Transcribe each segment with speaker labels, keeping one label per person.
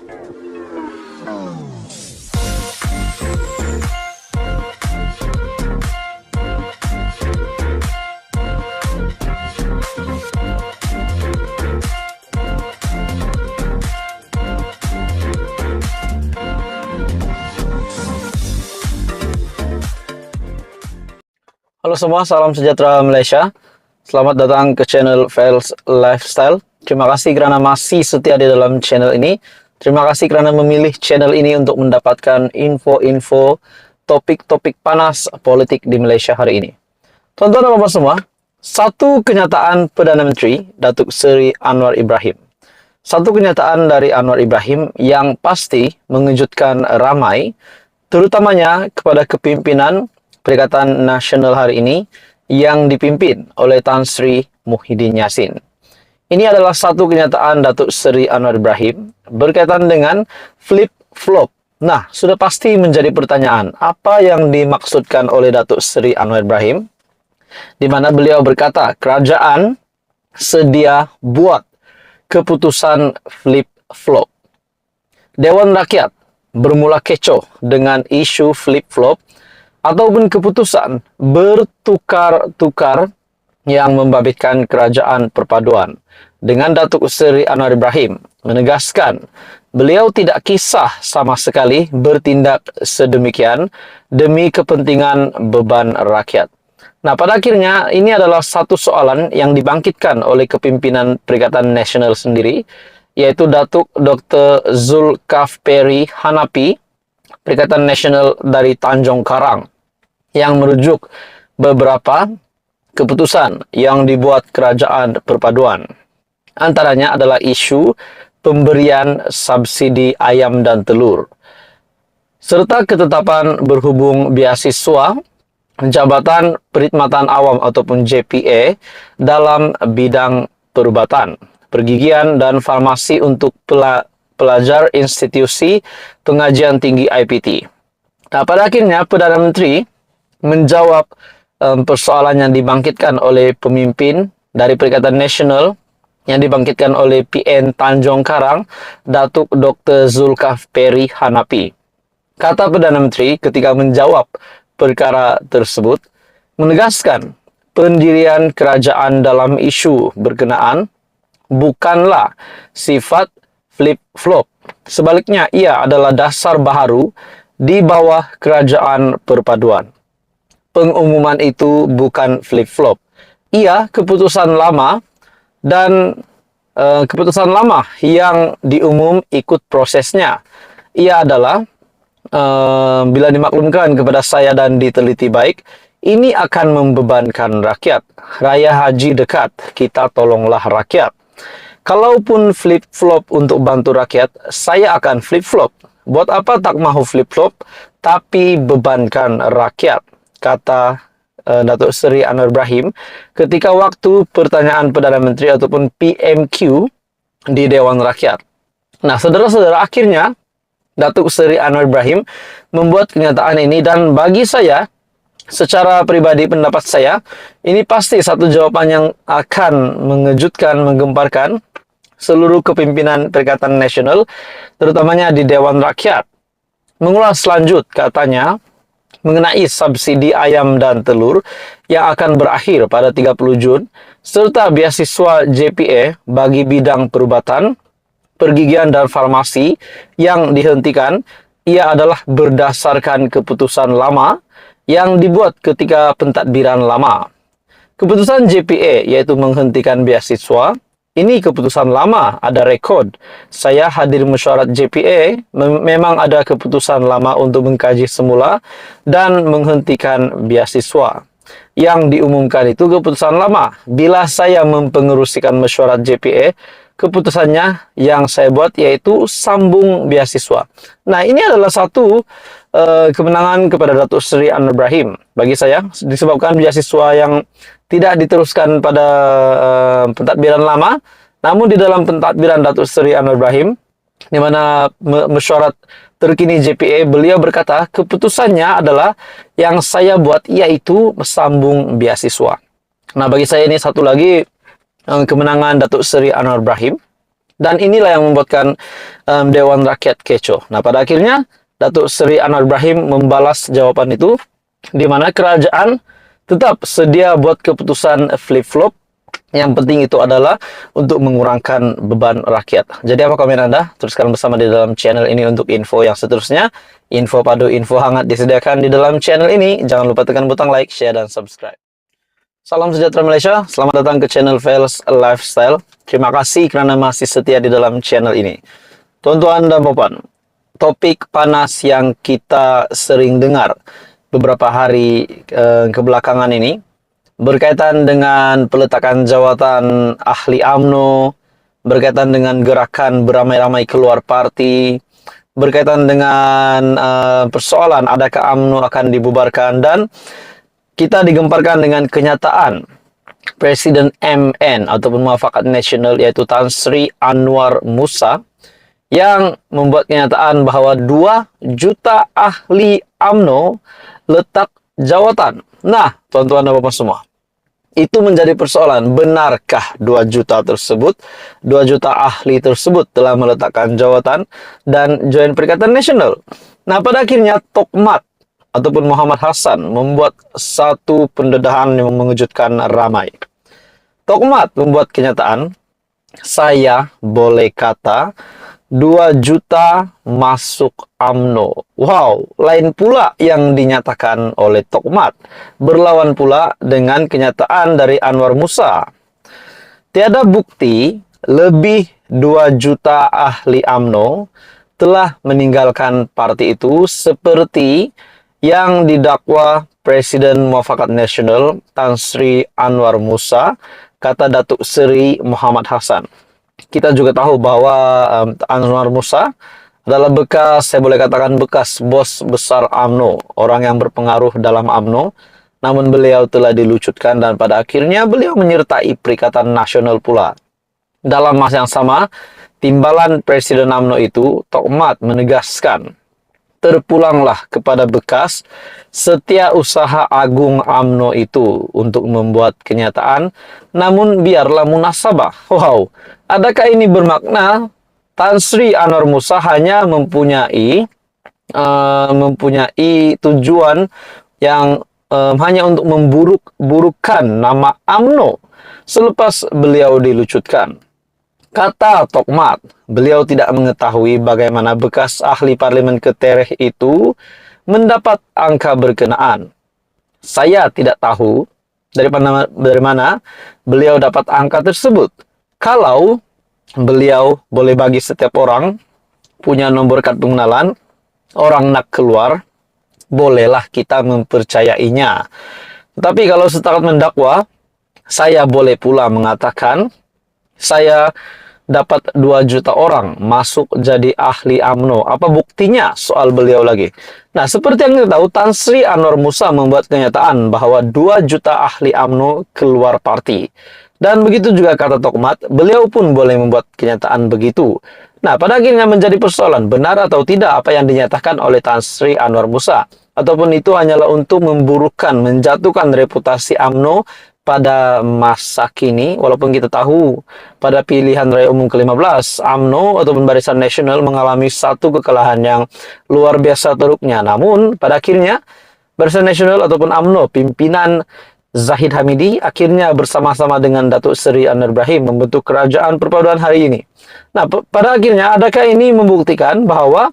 Speaker 1: Halo semua, salam sejahtera Malaysia. Selamat datang ke channel Fels Lifestyle. Terima kasih kerana masih setia di dalam channel ini. Terima kasih kerana memilih channel ini untuk mendapatkan info-info topik-topik panas politik di Malaysia hari ini. Tuan-tuan dan puan semua, satu kenyataan Perdana Menteri Datuk Seri Anwar Ibrahim. Satu kenyataan dari Anwar Ibrahim yang pasti mengejutkan ramai, terutamanya kepada kepimpinan Perikatan Nasional hari ini yang dipimpin oleh Tan Sri Muhyiddin Yassin. Ini adalah satu kenyataan Datuk Seri Anwar Ibrahim berkaitan dengan flip-flop. Nah, sudah pasti menjadi pertanyaan, apa yang dimaksudkan oleh Datuk Seri Anwar Ibrahim? Di mana beliau berkata, kerajaan sedia buat keputusan flip-flop. Dewan Rakyat bermula kecoh dengan isu flip-flop ataupun keputusan bertukar-tukar yang membabitkan kerajaan perpaduan. Dengan Datuk Seri Anwar Ibrahim menegaskan beliau tidak kisah sama sekali bertindak sedemikian demi kepentingan beban rakyat. Nah, pada akhirnya ini adalah satu soalan yang dibangkitkan oleh kepimpinan Perikatan Nasional sendiri, yaitu Datuk Dr. Zulkafli Hanapi, Perikatan Nasional dari Tanjung Karang, yang merujuk beberapa keputusan yang dibuat kerajaan perpaduan. Antaranya adalah isu pemberian subsidi ayam dan telur, serta ketetapan berhubung beasiswa Jabatan Perkhidmatan Awam ataupun JPA dalam bidang perubatan, pergigian dan farmasi untuk pelajar institusi pengajian tinggi IPT. Nah, pada akhirnya Perdana Menteri menjawab persoalan yang dibangkitkan oleh pemimpin dari Perikatan Nasional yang dibangkitkan oleh PN Tanjung Karang, Datuk Dr. Zulkafli Hanapi. Kata Perdana Menteri ketika menjawab perkara tersebut, menegaskan pendirian kerajaan dalam isu berkenaan bukanlah sifat flip-flop. Sebaliknya, ia adalah dasar baharu di bawah kerajaan perpaduan. Pengumuman itu bukan flip-flop. Ia keputusan lama dan keputusan lama yang diumum ikut prosesnya. Ia adalah bila dimaklumkan kepada saya dan diteliti baik, ini akan membebankan rakyat. Raya haji dekat, kita tolonglah rakyat. Kalaupun flip-flop untuk bantu rakyat, saya akan flip-flop. Buat apa tak mahu flip-flop, tapi bebankan rakyat, kata Datuk Seri Anwar Ibrahim ketika waktu pertanyaan Perdana Menteri ataupun PMQ di Dewan Rakyat. Nah, saudara-saudara, akhirnya Datuk Seri Anwar Ibrahim membuat kenyataan ini, dan bagi saya, secara pribadi pendapat saya, ini pasti satu jawaban yang akan mengejutkan, menggemparkan seluruh kepimpinan Perikatan Nasional, terutamanya di Dewan Rakyat. Mengulas lanjut, katanya, mengenai subsidi ayam dan telur yang akan berakhir pada 30 Jun, serta beasiswa JPA bagi bidang perubatan, pergigian dan farmasi yang dihentikan, ia adalah berdasarkan keputusan lama yang dibuat ketika pentadbiran lama. Keputusan JPA, yaitu menghentikan beasiswa, ini keputusan lama, ada rekod. Saya hadir mesyuarat JPA, memang ada keputusan lama untuk mengkaji semula dan menghentikan beasiswa. Yang diumumkan itu keputusan lama. Bila saya mempengerusikan mesyuarat JPA, keputusannya yang saya buat yaitu sambung beasiswa. Nah, ini adalah satu kemenangan kepada Datuk Seri Anwar Ibrahim. Bagi saya, disebabkan beasiswa yang tidak diteruskan pada pentadbiran lama, namun di dalam pentadbiran Datuk Seri Anwar Ibrahim, di mana mesyuarat terkini JPA, beliau berkata keputusannya adalah yang saya buat, yaitu sambung beasiswa. Nah, bagi saya ini satu lagi kemenangan Datuk Seri Anwar Ibrahim. Dan inilah yang membuatkan Dewan Rakyat kecoh. Nah, pada akhirnya Datuk Seri Anwar Ibrahim membalas jawaban itu, di mana kerajaan tetap sedia buat keputusan flip-flop. Yang penting itu adalah untuk mengurangkan beban rakyat. Jadi apa komen Anda? Teruskan bersama di dalam channel ini untuk info yang seterusnya. Info padu, info hangat disediakan di dalam channel ini. Jangan lupa tekan butang like, share, dan subscribe. Salam sejahtera Malaysia, selamat datang ke channel Vels Lifestyle. Terima kasih kerana masih setia di dalam channel ini. Tuan-tuan dan puan, topik panas yang kita sering dengar beberapa hari kebelakangan ini berkaitan dengan peletakan jawatan ahli UMNO, berkaitan dengan gerakan beramai-ramai keluar parti, berkaitan dengan persoalan adakah UMNO akan dibubarkan, dan kita digemparkan dengan kenyataan Presiden MN ataupun Muafakat Nasional yaitu Tan Sri Anwar Musa yang membuat kenyataan bahawa 2 juta ahli UMNO letak jawatan. Nah, tuan-tuan dan puan semua, itu menjadi persoalan. Benarkah 2 juta tersebut, 2 juta ahli tersebut telah meletakkan jawatan dan join Perikatan Nasional? Nah, pada akhirnya Tokmat ataupun Muhammad Hassan membuat satu pendedahan yang mengejutkan ramai. Tokmat membuat kenyataan, saya boleh kata 2 juta masuk UMNO. Wow, lain pula yang dinyatakan oleh Tokmat. Berlawan pula dengan kenyataan dari Anwar Musa. Tiada bukti lebih 2 juta ahli UMNO telah meninggalkan parti itu seperti yang didakwa Presiden Muafakat Nasional Tan Sri Anwar Musa, kata Datuk Seri Muhammad Hassan. Kita juga tahu bahwa Anwar Musa adalah bekas, saya boleh katakan bekas bos besar UMNO, orang yang berpengaruh dalam UMNO, namun beliau telah dilucutkan dan pada akhirnya beliau menyertai Perikatan Nasional pula. Dalam masa yang sama, timbalan Presiden UMNO itu, Tokmat menegaskan, terpulanglah kepada bekas Setiausaha Agung UMNO itu untuk membuat kenyataan, namun biarlah munasabah. Wow, adakah ini bermakna Tan Sri Anwar Musa hanya mempunyai tujuan yang hanya untuk memburuk-burukkan nama UMNO selepas beliau dilucutkan? Kata Tokmat, beliau tidak mengetahui bagaimana bekas ahli parlimen Ketereh itu mendapat angka berkenaan. Saya tidak tahu dari mana beliau dapat angka tersebut. Kalau beliau boleh bagi setiap orang punya nomor kad pengenalan, orang nak keluar, bolehlah kita mempercayainya. Tetapi kalau setakat mendakwa, saya boleh pula mengatakan, saya dapat 2 juta orang masuk jadi ahli UMNO. Apa buktinya? Soal beliau lagi. Nah, seperti yang kita tahu, Tan Sri Anwar Musa membuat kenyataan bahwa 2 juta ahli UMNO keluar parti. Dan begitu juga kata Tokmat, beliau pun boleh membuat kenyataan begitu. Nah, pada akhirnya menjadi persoalan, benar atau tidak apa yang dinyatakan oleh Tan Sri Anwar Musa? Ataupun itu hanyalah untuk memburukkan, menjatuhkan reputasi UMNO pada masa kini, walaupun kita tahu pada pilihan raya umum ke-15, UMNO ataupun Barisan Nasional mengalami satu kekalahan yang luar biasa teruknya. Namun, pada akhirnya, Barisan Nasional ataupun UMNO, pimpinan Zahid Hamidi, akhirnya bersama-sama dengan Datuk Seri Anwar Ibrahim membentuk kerajaan perpaduan hari ini. Nah, pada akhirnya, adakah ini membuktikan bahwa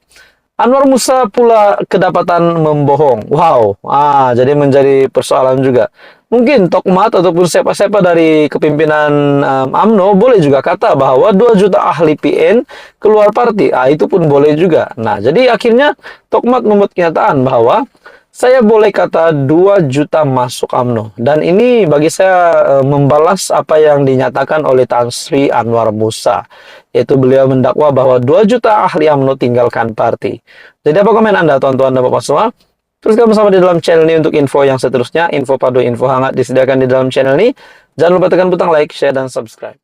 Speaker 1: Anwar Musa pula kedapatan membohong? Wow, jadi menjadi persoalan juga. Mungkin Tokmat ataupun siapa-siapa dari kepimpinan UMNO boleh juga kata bahwa 2 juta ahli PN keluar parti. Itu pun boleh juga. Nah, jadi akhirnya Tokmat membuat kenyataan bahwa saya boleh kata 2 juta masuk UMNO. Dan ini bagi saya membalas apa yang dinyatakan oleh Tan Sri Anwar Musa. Yaitu beliau mendakwa bahwa 2 juta ahli UMNO tinggalkan parti. Jadi apa komen Anda, tuan-tuan dan bapak semua? Teruskan bersama di dalam channel ini untuk info yang seterusnya. Info padu, info hangat disediakan di dalam channel ini. Jangan lupa tekan butang like, share, dan subscribe.